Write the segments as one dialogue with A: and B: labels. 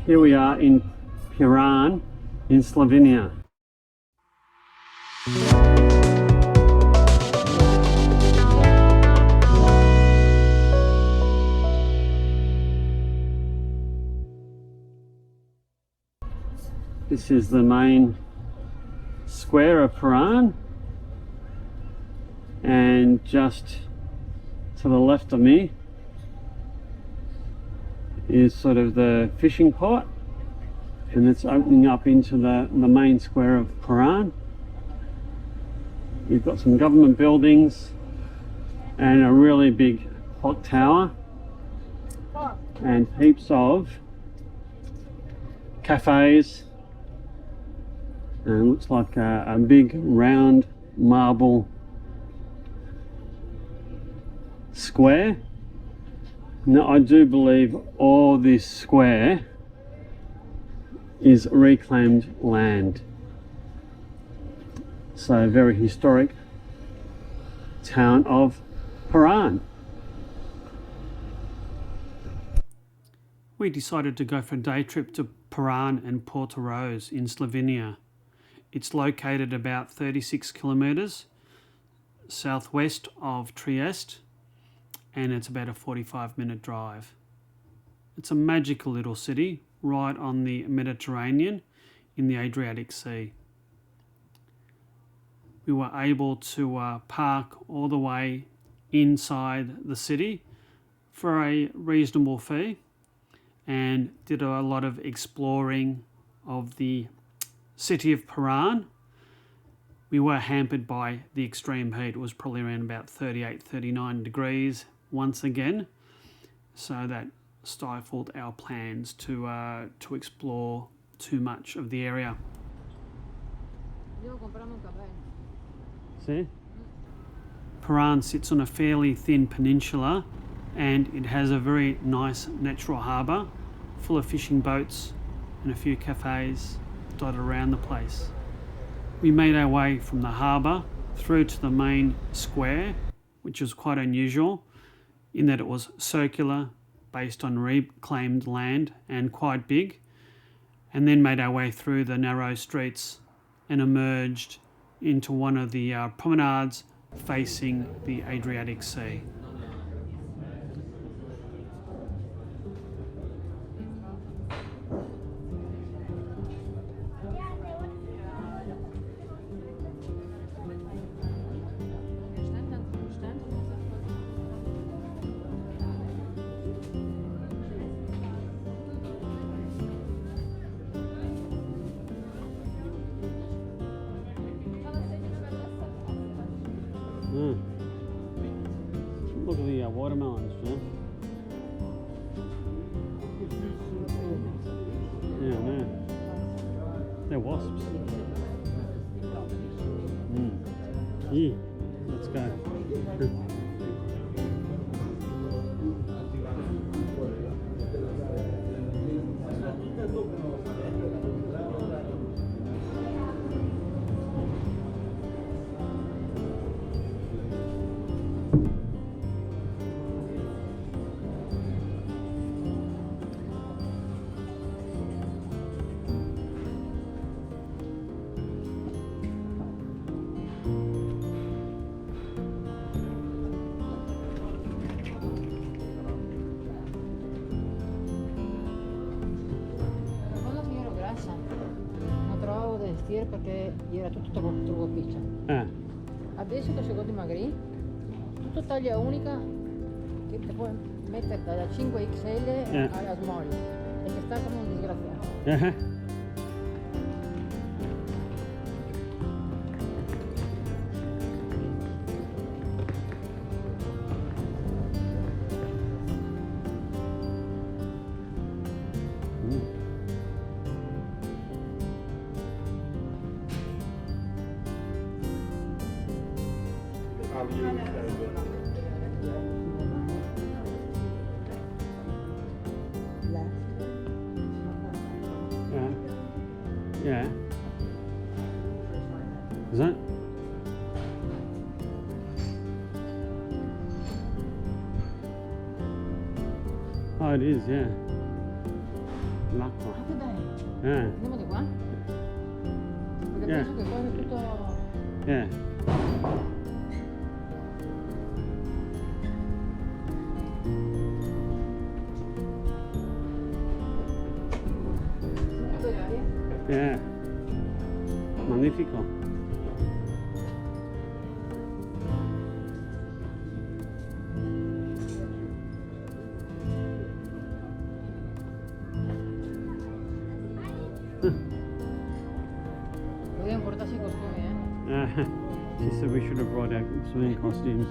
A: Here we are in Piran in Slovenia. This is the main square of Piran, and just to the left of me is sort of the fishing port, and it's opening up into the main square of Piran. You've got some government buildings and a really big clock tower and heaps of cafes, and it looks like a big round marble square. Now I do believe all this square is reclaimed land. So very historic town of Piran. We decided to go for a day trip to Piran and Portoroz in Slovenia. It's located about 36 kilometres southwest of Trieste, and it's about a 45-minute drive. It's a magical little city right on the Mediterranean in the Adriatic Sea. We were able to park all the way inside the city for a reasonable fee, and did a lot of exploring of the city of Piran. We were hampered by the extreme heat. It was probably around about 38, 39 degrees once again, so that stifled our plans to explore too much of the area. See? Piran sits on a fairly thin peninsula, and it has a very nice natural harbour full of fishing boats and a few cafes dotted around the place. We made our way from the harbour through to the main square, which was quite unusual in that it was circular, based on reclaimed land, and quite big, and then made our way through the narrow streets and emerged into one of the promenades facing the Adriatic Sea. Look at the watermelons, Jim. Yeah, man. They're wasps. Yeah, let's go.
B: Perché gli era tutto troppo piccolo. Adesso che secondo Magri, tutto taglia unica che ti puoi mettere dalla 5XL alla small, perché sta come un disgraziato. Yeah. Is that? Oh, it is, yeah.
A: l'acqua.
B: Ah, che bello.
A: Yeah,
B: Andiamo di qua? Perché
A: Yeah.
B: penso che qua è tutto...
A: yeah. Yeah. Magnifico.
B: Dobbiamo portarci i costumi, eh?
A: She said we should have brought our swimming costumes.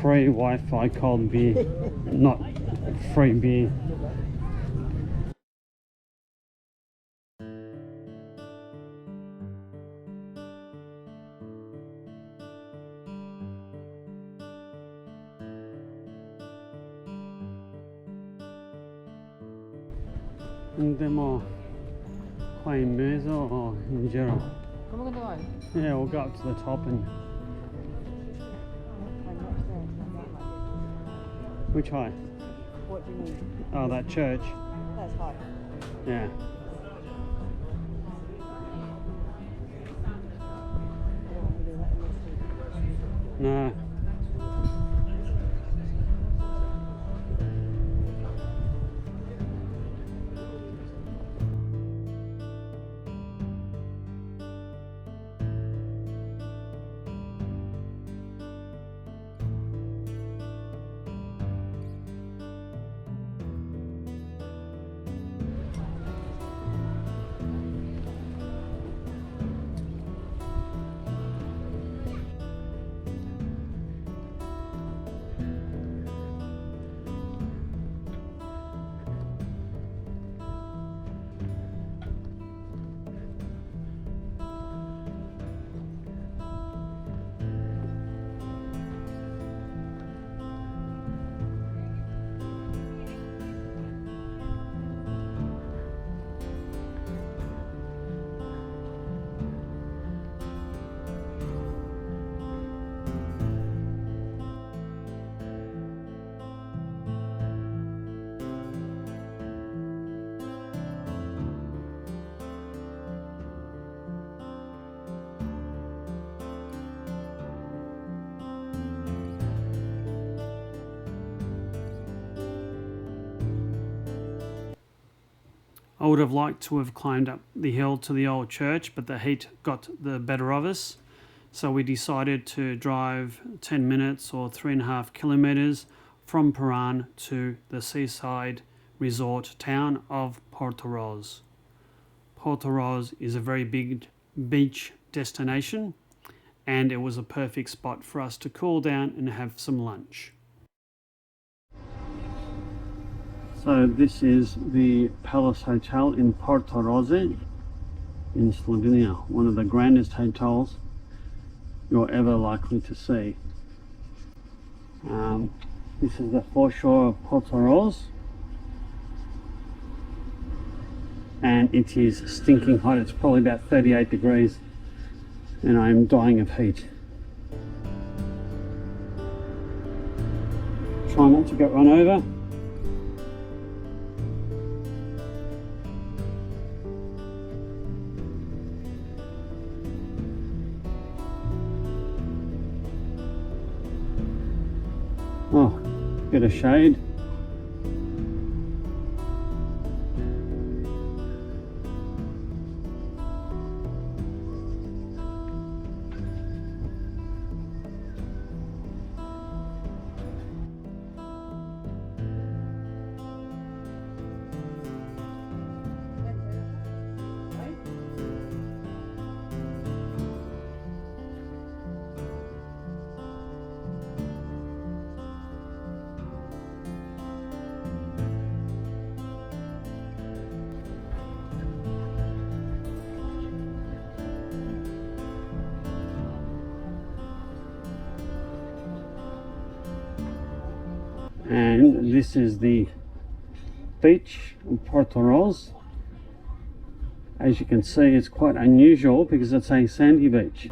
A: Free Wi-Fi cold beer, not free beer. Andiamo qua in mezzo o in giro?
B: Come che vuoi?
A: Yeah, we'll go up to the top and... Which high?
B: What do you mean?
A: Oh, that church.
B: That's high.
A: Yeah. No. I would have liked to have climbed up the hill to the old church, but the heat got the better of us. So we decided to drive 10 minutes or 3.5 kilometres from Piran to the seaside resort town of Portoroz. Portoroz is a very big beach destination, and it was a perfect spot for us to cool down and have some lunch. So this is the Palace Hotel in Portoroz in Slovenia, one of the grandest hotels you're ever likely to see. This is the foreshore of Portoroz, and it is stinking hot. It's probably about 38 degrees and I'm dying of heat. Try not to get run over. Oh, bit of shade. And this is the beach in Portoroz. As you can see, it's quite unusual because it's a sandy beach.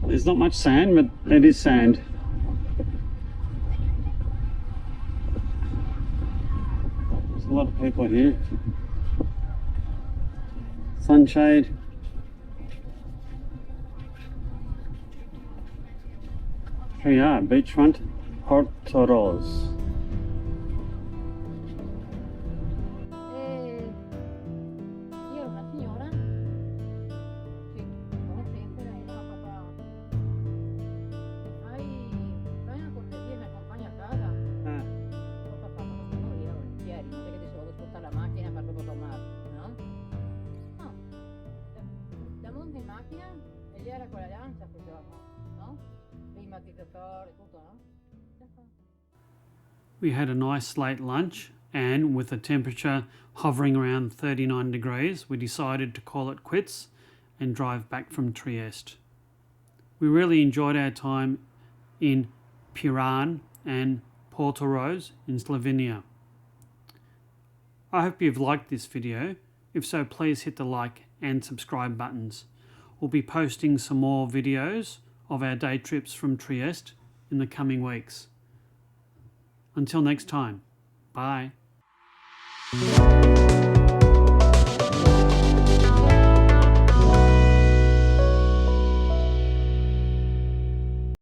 A: There's not much sand, but it is sand. There's a lot of people here. Sunshade. Here we are, beachfront, Portoroz.
B: E lì era con la lancia quel giorno, no? Climatizzatore, tutto, no?
A: We had a nice late lunch, and with the temperature hovering around 39 degrees, we decided to call it quits and drive back from Trieste. We really enjoyed our time in Piran and Portoroz in Slovenia. I hope you've liked this video. If so, please hit the like and subscribe buttons. We'll be posting some more videos of our day trips from Trieste in the coming weeks. Until next time, bye.